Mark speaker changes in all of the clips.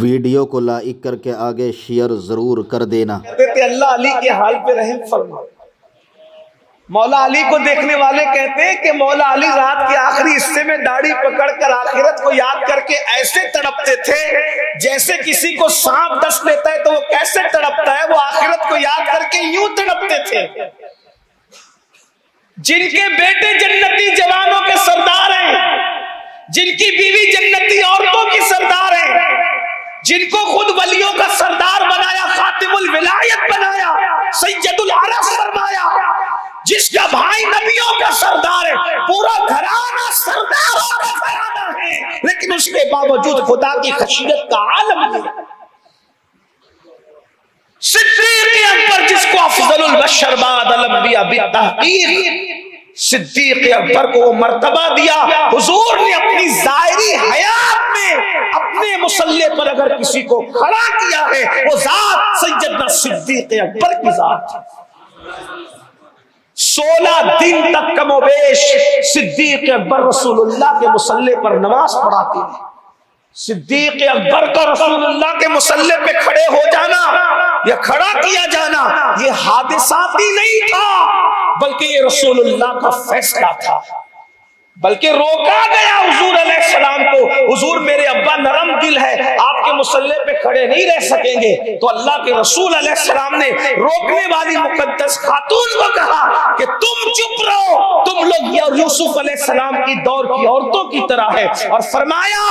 Speaker 1: Video को like करके आगे शेयर जरूर कर देना।
Speaker 2: कहते थे अल्लाह अली के हाल पे रहम फरमा। मौला अली को देखने वाले कहते हैं कि मौला अली रात के आखिरी हिस्से में दाढ़ी पकड़कर आखिरत को याद करके ऐसे तड़पते थे जैसे किसी को सांप डस लेता है तो वो कैसे तड़पता है, वो आखिरत को याद करके यूं तड़पते थे। जिनके बेटे जन्नती जवानों के सरदार हैं, जिनकी बीवी जन्नती औरतों की सरदार है, जिनको खुद वलियों का सरदार बनाया, खातिमुल विलायत बनाया, सैयदुल अरस फरमाया, जिसका भाई नबियों का सरदार है, पूरा घराना सरदारों का घराना है, लेकिन उसके बावजूद खुदा की खशियत का आलम है। सिद्दीक अकबर जिसको अफजलुल बशर बादल अंबिया बित्तहकीक, सिद्दीक अकबर को वो मर्तबा दिया। हुजूर ने अपनी जाहिरी हयात में अपने मुसल्ले पर अगर किसी को खड़ा किया है वो जात सैयदना सिद्दीक अकबर की जात। 16 दिन तक कमोबेश सिद्दीक अकबर रसूलुल्लाह के मुसल्ले पर नमाज पढ़ाते हैं। सिद्दीक अकबर का रसूलुल्लाह के मुसल्ले पे खड़े हो जाना या खड़ा किया जाना ये हादिसाती नहीं था, बल्कि ये रसूलुल्लाह का फैसला था। बल्कि रोका गया हुजूर अलैहिस्सलाम को, हुजूर मेरे अब्बा नरम दिल है, आपके मुसल्ले पे खड़े नहीं रह सकेंगे। तो अल्लाह के रसूल अलैहिस्सलाम ने रोकने वाली मुकद्दस खातून को कहा कि तुम चुप रहो, तुम लोग यूसुफ अलैहिस्सलाम की दौर की औरतों की तरह है, और फरमाया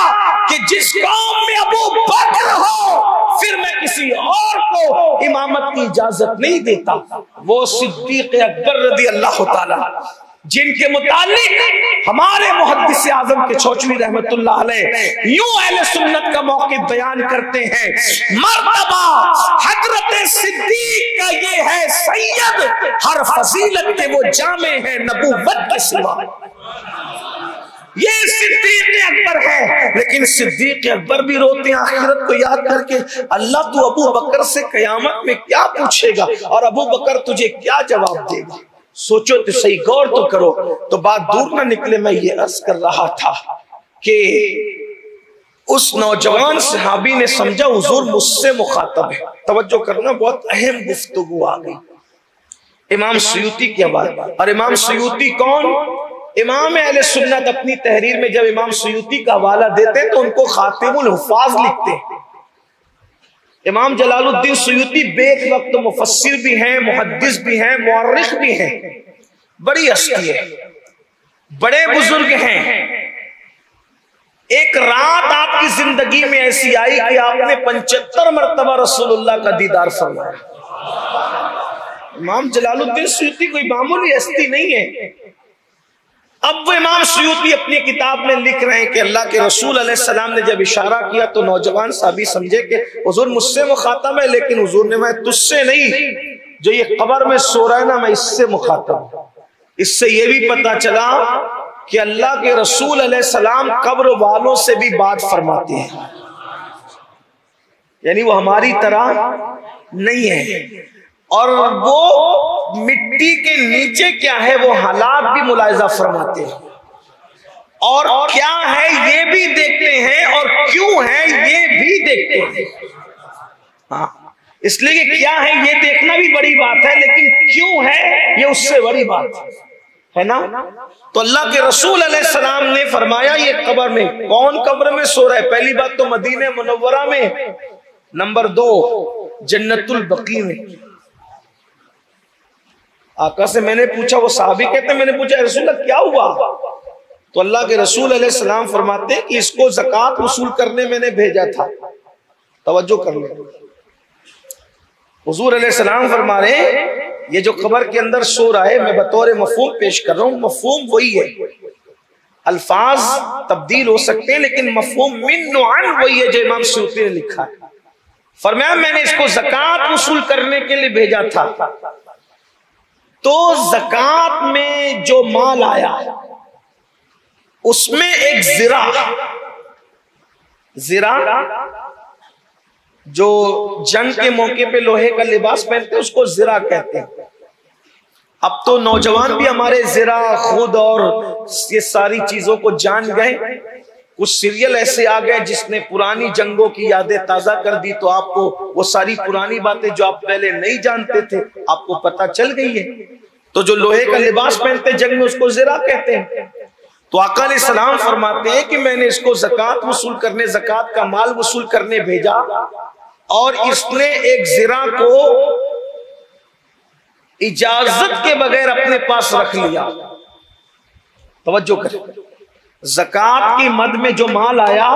Speaker 2: कि जिस कौम में अबू बकर हो फिर मैं किसी और को इमामत की इजाजत नहीं देता। वो सिद्दीक अकबर रज़ी अल्लाह ताला जिनके मुतालिक हमारे मुहद्दिस आज़म के चौचवी रहमतुल्लाह अलैह यूं अहले सुन्नत का मौक़िफ़ बयान करते हैं, मर्तबा हज़रत सिद्दीक का ये है सैयद, हर फजीलत के वो जामे हैं नबूवत के सिवा। ये सिद्दीक अकबर है, लेकिन सिद्दीक अकबर भी रोते हैं आखिरत को याद करके, अल्लाह तू अबू बकर से कयामत में क्या पूछेगा और अबू बकर तुझे क्या जवाब देगा। सोचो तो सही, गौर तो करो। तो बात दूर ना निकले, मैं ये अर्ज कर रहा था कि उस नौजवान सहाबी ने समझा हुजूर मुझसे मुखातब है। तवज्जो करना, बहुत अहम गुफ्तगू आ गई। इमाम सुयूती की आवाज, और इमाम सुयूती कौन? इमाम अहले सुन्नत अपनी तहरीर में जब इमाम सुयूती का हवाला देते हैं तो उनको खातिमुल हुफ़ाज़ लिखते हैं। इमाम जलालुद्दीन सुयूती बेक वक्त मुफस्सिर भी हैं, मुहद्दिस भी हैं, मुअर्रिख भी हैं, बड़ी हस्ती है, बड़े बुजुर्ग हैं। एक रात आपकी जिंदगी में ऐसी आई कि आपने 75 मरतबा रसूलुल्लाह का दीदार फरमाया। इमाम जलालुद्दीन सुयूती कोई मामूली हस्ती नहीं है। अब वो इमाम सुयूती अपनी किताब में लिख रहे हैं कि अल्लाह के रसूल अलैहिस्सलाम ने जब इशारा किया तो नौजवान साहबी समझे कि हुजूर मुझसे मुखातब है, लेकिन हुजूर ने मैं तुझसे नहीं, जो ये कब्र में सो रहा है ना, मैं इससे मुखातब हूं। इससे ये भी पता चला कि अल्लाह के रसूल अलैहिस्सलाम कब्र वालों से भी बात फरमाते हैं, यानी वो हमारी तरह नहीं है। और वो मिट्टी के नीचे क्या है वो हालात भी मुलाहिजा फरमाते हैं, और क्या है ये भी देखते हैं, और क्यों है ये भी देखते हैं। हाँ, इसलिए कि क्या है ये देखना भी बड़ी बात है, लेकिन क्यों है ये उससे बड़ी बात है ना। तो अल्लाह के रसूल अलैहिस्सलाम ने फरमाया ये कब्र में, कौन कब्र में सो रहा है? पहली बात तो मदीने मुनव्वरा में, नंबर 2 जन्नतुल बकी में। आका से मैंने पूछा, वो साहबी कहते मैंने पूछा रसूल क्या हुआ? तो अल्लाह के रसूल अलैहिस्सलाम फरमाते हैं कि इसको ज़कात वसूल करने मैंने भेजा था। तवज्जो कर लो, हुजूर अलैहिस्सलाम फरमा रहे हैं ये जो कब्र के अंदर सो रहा है, मैं बतौर मफहूम पेश कर रहा हूँ, मफहूम वही है, अल्फाज तब्दील हो सकते हैं लेकिन मफहूम मिन नुअन वही है जो इमाम सुयूती ने लिखा है। फरमाया मैंने इसको ज़कात वसूल करने के लिए भेजा था, तो ज़कात में जो माल आया उसमें एक ज़िरा जो जंग के मौके पे लोहे का लिबास पहनते हैं उसको ज़िरा कहते हैं। अब तो नौजवान भी हमारे ज़िरा खुद और ये सारी चीजों को जान गए। कुछ सीरियल ऐसे आ गए जिसने पुरानी जंगों की यादें ताजा कर दी, तो आपको वो सारी पुरानी बातें जो आप पहले नहीं जानते थे आपको पता चल गई है। तो जो लोहे का लिबास पहनते जंग में उसको ज़िरा कहते हैं। तो आका अलैहिस्सलाम फरमाते हैं कि मैंने इसको ज़कात वसूल करने, ज़कात का माल वसूल करने भेजा और इसने एक ज़िरा को इजाजत के बगैर अपने पास रख लिया। तवज्जो करें, ज़कात की मद में जो माल आया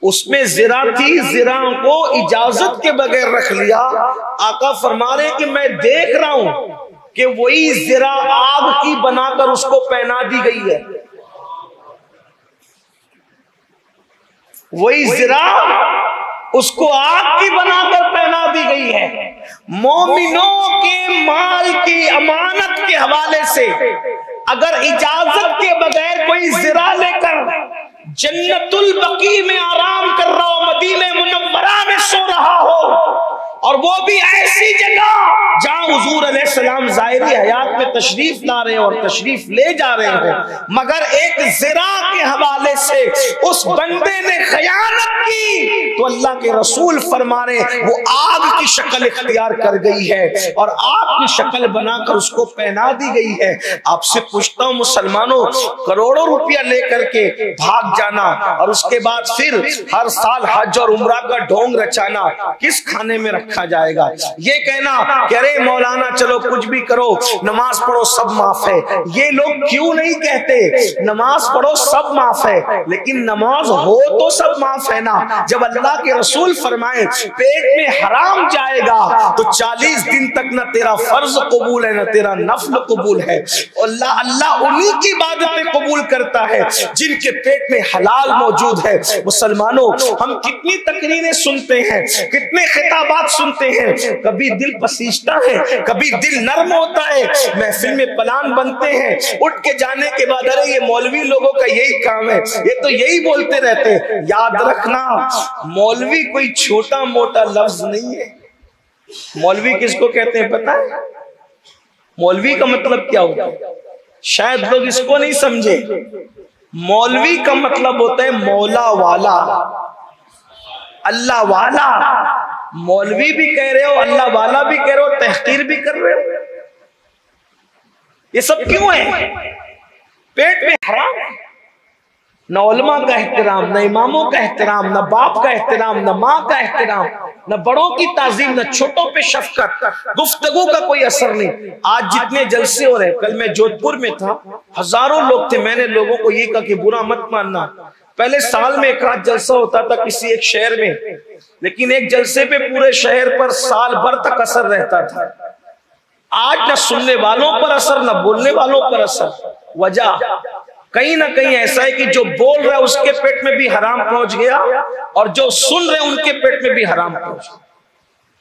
Speaker 2: उसमें ज़िरा थी, ज़िरा को इजाजत के बगैर रख लिया। आका फरमा रहे कि मैं देख रहा हूं कि वही ज़िरा आग की बनाकर उसको पहना दी गई है। वही ज़िरा उसको आग की बनाकर पहना दी गई है। मोमिनों के माल की अमानत के हवाले से अगर इजाजत के बगैर कोई ज़िरा लेकर जन्नतुल बकी में आराम कर रहा हो, मदीने मुनव्वरा में सो रहा हो, और वो भी ऐसी जगह जहां हुजूर अलैहिस्सलाम ज़ाहिरी हयात में तशरीफ ला रहे हो और तशरीफ ले जा रहे हो, मगर एक ज़िरा के हवाले से उस बंदे ने खयानत की, तो अल्लाह के रसूल फरमा रहे वो आग की शक्ल इख्तियार कर गई है और आग की शक्ल बनाकर उसको पहना दी गई है। आपसे पूछता हूं मुसलमानों, करोड़ों रुपया लेकर के भाग जाना और उसके बाद फिर हर साल हज और उम्रा का ढोंग रचाना किस खाने में रखा जाएगा? ये कहना कि अरे मौलाना चलो कुछ भी करो, नमाज पढ़ो सब माफ है। ये लोग क्यों नहीं कहते नमाज पढ़ो सब माफ है, लेकिन नमाज हो तो सब माफ है ना। जब अल्लाह के रसूल फरमाए पेट में हराम जाएगा तो 40 दिन तक न तेरा फर्ज कबूल है न तेरा नफल कबूल है। अल्लाह उन्हीं की इबादतें कबूल करता है जिनके पेट में हलाल मौजूद है। मुसलमानों, हम कितनी तकरीरें सुनते हैं, कितने खिताबात सुनते हैं, कभी दिल पसीजता है, कभी दिल नर्म होता है। महफिल में प्लान बनते हैं, उठ के जाने के बाद अरे ये मौलवी लोगों का यही काम है, ये तो यही बोलते रहते हैं। याद रखना, मौलवी कोई छोटा मोटा लफ्ज नहीं है। मौलवी किसको कहते हैं पता है? मौलवी का मतलब क्या होता है? शायद लोग इसको नहीं समझे। मौलवी का मतलब होता है मौला वाला, अल्लाह वाला। मौलवी भी कह रहे हो, अल्लाह वाला भी कह रहे हो, तहकीर भी कर रहे हो। ये सब क्यों है? पेट में हराम है। न उलमा का एहतराम, न इमामों का एहतराम, न बाप का एहतराम, न माँ का एहतराम, न बड़ों की ताजीम, न छोटों पे शफकत, गुफ्तगू का कोई असर नहीं। आज जितने जलसे हो रहे, कल मैं जोधपुर में था, हजारों लोग थे। मैंने लोगों को ये कहा कि बुरा मत मानना, पहले साल में एक रात जलसा होता था किसी एक शहर में, लेकिन एक जलसे पे पूरे शहर पर साल भर तक असर रहता था। आज न सुनने वालों पर असर, न बोलने वालों पर असर। वजह कहीं ना कहीं ऐसा है कि जो बोल रहा है उसके पेट में भी हराम पहुंच गया और जो सुन रहे उनके पेट में भी हराम पहुंच गया।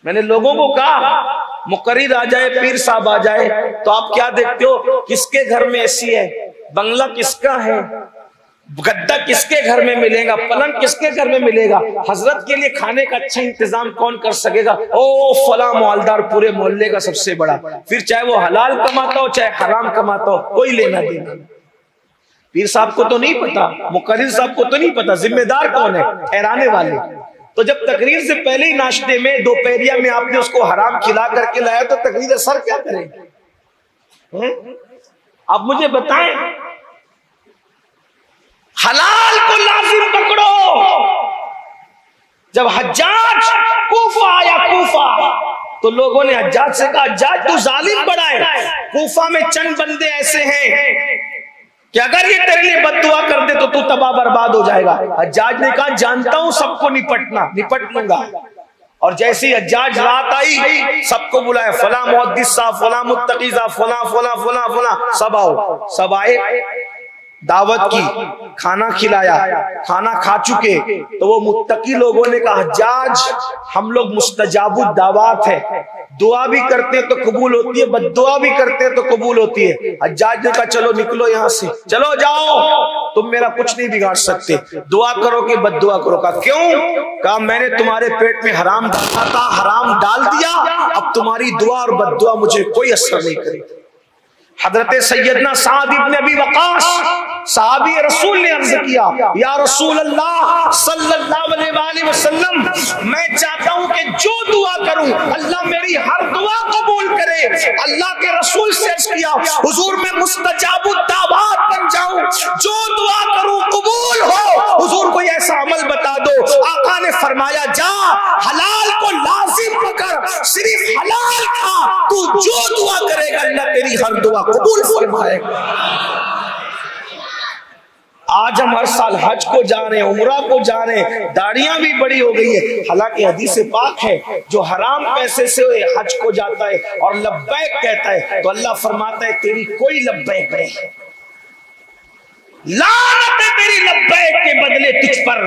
Speaker 2: मैंने लोगों को कहा मुकर्रिर आ जाए, पीर साहब आ जाए, तो आप क्या देखते हो? किसके घर में एसी है, बंगला किसका है, गद्दा किसके घर में मिलेगा, पलंग किसके घर में मिलेगा, हजरत के लिए खाने का अच्छा इंतजाम कौन कर सकेगा? ओ फला मोहल्लादार पूरे मोहल्ले का सबसे बड़ा, फिर चाहे वो हलाल कमाता हो चाहे हराम कमाता हो, कोई लेना देना। पीर साहब को तो नहीं पता, मुकर्रिर साहब को तो नहीं पता, जिम्मेदार कौन है? ठहराने वाले। तो जब तकरीर से पहले ही नाश्ते में दोपहरिया में आपने उसको हराम खिला करके लाया तो तकरीर असर क्या करेगी? आप मुझे बताएं, हलाल को लाजिम पकड़ो। जब हज्जाज कूफा आया, कूफा, तो लोगों ने हज्जाज से कहा हज्जाज तू जालिम बड़ा है, कूफा में चंद बंदे ऐसे हैं कि अगर ये तेरे लिए बद्दुआ कर दे तो तू तबाह बर्बाद हो जाएगा। हज्जाज ने कहा जानता हूं सबको निपट लूंगा। और जैसे ही हज्जाज रात आई, सबको बुलाया, फला मुहद्दिस साहब, फला मुत्तकी साहब, फला फला फला फला, सब आओ। सब आए, दावत की, खाना खिलाया, खाना खा चुके तो वो मुत्तकी लोगों ने कहा हज्जाज हम लोग मुस्तजाबुद दावत है, दुआ भी करते हैं तो कबूल होती है, बद्दुआ भी करते हैं तो कबूल होती है। हज्जाज ने कहा चलो निकलो यहाँ से, चलो जाओ, तुम मेरा कुछ नहीं बिगाड़ सकते, दुआ करो कि बद्दुआ करो। कहा क्यों? कहा मैंने तुम्हारे पेट में हराम डाला था, हराम डाल दिया, अब तुम्हारी दुआ और बद्दुआ मुझे कोई असर नहीं करेगी। हजरत सैयदना साद इब्न अबी वकास साहबी रसूल ने अर्ज किया, या रसूल अल्लाह सल्लल्लाहु अलैहि वसल्लम, मैं चाहता हूं कि जो दुआ करूं अल्लाह मेरी हर दुआ कबूल करे। अल्लाह के रसूल से अर्ज किया, हुजूर मैं मुस्तजाबुद दावात बन जाऊं, जो दुआ करूं कबूल हो। हुजूर कोई ऐसा अमल बता दो। आका ने फरमाया, जा हलाल को लाजिम पकड़, सिर्फ हलाल खा, तू जो दुआ करेगा अल्लाह तेरी हर दुआ कबूल फरमाएगा। आज हम हर साल हज को जा रहे हैं, उम्रा को जा रहे हैं, दाढ़ियां भी बड़ी हो गई है। हालांकि हदीस पाक है, जो हराम पैसे से हज को जाता है और लब्बैक कहता है तो अल्लाह फरमाता है तेरी कोई लब्बैक नहीं, लानत है तेरी लब्बैक के बदले तुझ पर।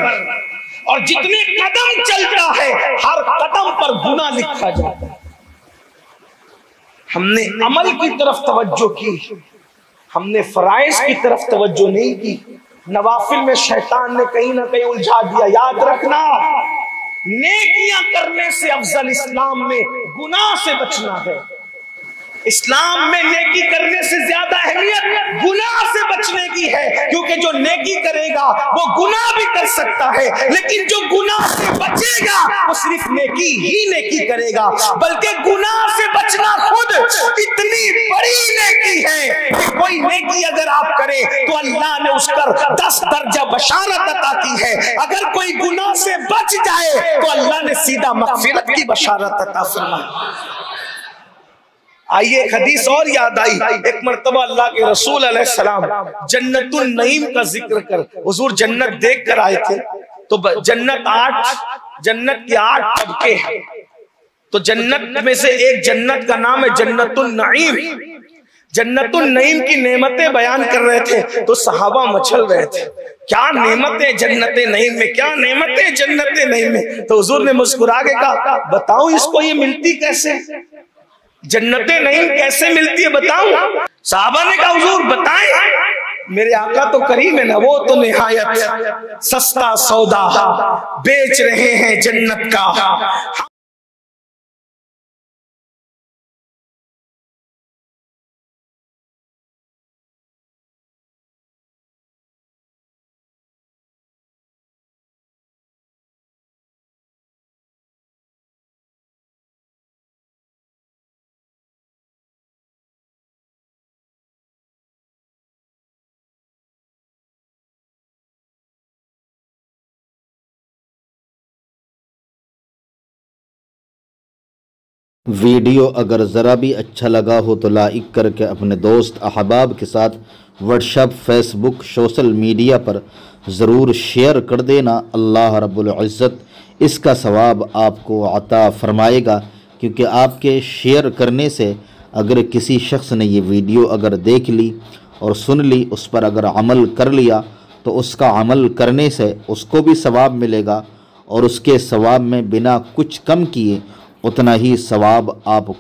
Speaker 2: और जितने कदम चलता है हर कदम पर गुनाह लिखा जाता है। हमने अमल की तरफ तवज्जो की, हमने फराइज की तरफ तवज्जो नहीं की। नवाफिल में शैतान ने कहीं ना कहीं उलझा दिया। याद रखना, नेकियां करने से अफजल इस्लाम में गुनाह से बचना है। इस्लाम में नेकी करने से ज्यादा अहमियत गुनाह से बचने की है, क्योंकि जो नेकी करेगा वो गुनाह भी कर सकता है, लेकिन जो गुनाह से बचेगा वो सिर्फ नेकी ही नेकी करेगा। बल्कि गुनाह से बचना खुद इतनी बड़ी नेकी है कि कोई नेकी अगर आप करें तो अल्लाह ने उस पर 10 दर्जा बशारत अता की है। अगर कोई गुनाह से बच जाए तो अल्लाह ने सीधा मगफिरत की बशारत अता फरमाई। आइए एक हदीस और याद आई। एक मर्तबा अल्लाह के रसूल अलैहिस्सलाम जन्नतुन नईम का जिक्र कर, हुजूर जन्नत देख कर आए थे। तो जन्नत के 8 तबके हैं। तो जन्नत में से एक जन्नत का नाम है जन्नतुन नईम। जन्नतुन नईम की नेमतें बयान कर रहे थे तो सहाबा मचल रहे थे, क्या नेमतें जन्नत नईम में, क्या नेमतें जन्नत नईम में। तो हुजूर ने मुस्कुरा के कहा, बताओ इसको ये मिलती कैसे, जन्नतें नईम कैसे मिलती है बताऊं। साहबा ने कहा, हुजूर बताएं। मेरे आका तो करीम है ना, वो तो निहायत सस्ता सौदा बेच रहे हैं जन्नत का।
Speaker 1: वीडियो अगर ज़रा भी अच्छा लगा हो तो लाइक करके अपने दोस्त अहबाब के साथ व्हाट्सएप, फेसबुक, सोशल मीडिया पर ज़रूर शेयर कर देना। अल्लाह रब्बुल इज़्ज़त इसका सवाब आपको अता फ़रमाएगा, क्योंकि आपके शेयर करने से अगर किसी शख्स ने ये वीडियो अगर देख ली और सुन ली, उस पर अगर अमल कर लिया तो उसका अमल करने से उसको भी सवाब मिलेगा और उसके सवाब में बिना कुछ कम किए उतना ही सवाब आपको